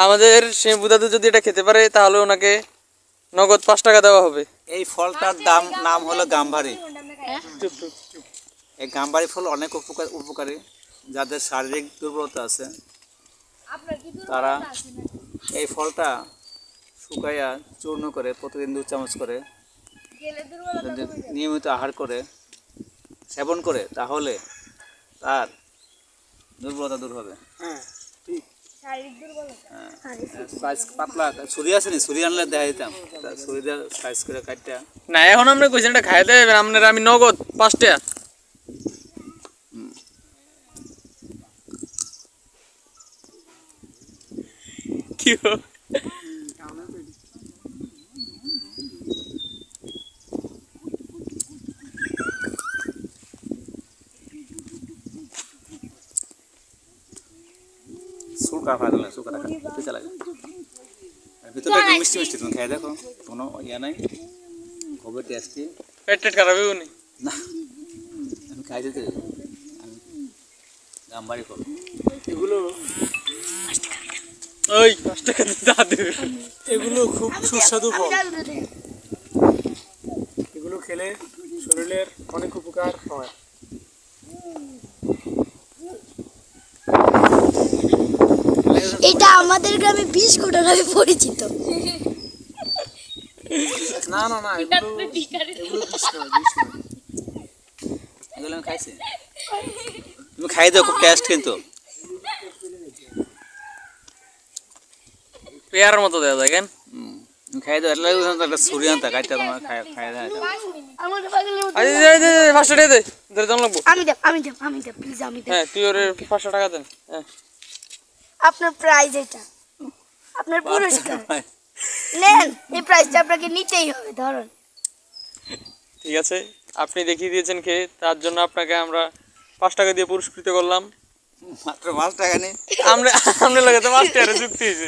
আমাদের শিমু দাদু যদি এটা খেতে পারে তাহলে ওনাকে নগদ 5 টাকা দেওয়া হবে। এই ফলটার নাম হলো গাম্বারি। এই গাম্বারি ফল অনেক উপকারী। যাদের শারীরিক দুর্বলতা আছে তারা এই ফলটা শুকাইয়া চূর্ণ করে প্রতিদিন 2 চামচ করে নিয়মিত আহার করে সেবন করে তাহলে তার দুর্বলতা দূর হবে। পাতলা ছুরি আছে নি, ছুরি আনলে দেখা দিতাম, ছুরি দিয়ে সাইজ করে কাটটা। না এখন আপনি কইছেন এটা খাইতে দেবেন, আপনার আমি নগদ 5 টাকা। কি সুকা ফাটলে সুকা রাখা পিছা লাগে ভিতরে একটু মিষ্টি মিষ্টি, তুমি খেয়ে দেখো, কোনো ইয়া নাই, খুবই টেস্টি। পেট খারাপ হবে না? না আমি খাই যেতে গাম্বারি ফল এগুলো ওই 5 টাকা দাদু, এগুলো খুব সুস্বাদু ফল। এগুলো খেলে শরীরের অনেক উপকার হয়। এটা আমাদের গ্রামে 20 কোটা নামে পরিচিত। না না না, এগুলো বিষ নয়, বিষ নয়। এগুলো আমি খাইছি, তুমি খাই দাও, খুব টেস্ট কিন্তু। পেয়ারার মতো দেয়া যায় কেন? তুমি খাই দাও, এটা একটা ছুরি আনতা কাটটা তোমার খাই দাও। আরে 5 টাকা দে, ধরে দাম লাগবো। আমি দেব প্লিজ, আমি দেব। হ্যাঁ তুই ওর 500 টাকা দেন। হ্যাঁ আপনার প্রাইজ এটা, আপনার পুরস্কার নেন। এই প্রাইজটা আপনাকে নিতেই হবে, ধরুন। ঠিক আছে, আপনি দেখিয়ে দিয়েছেন খেয়ে, তার জন্য আপনাকে আমরা 5 টাকা দিয়ে পুরস্কৃত করলাম। মাত্র 5 টাকা নেই, আমরা লাগে তো 5 টাকা চুক্তি হয়েছে।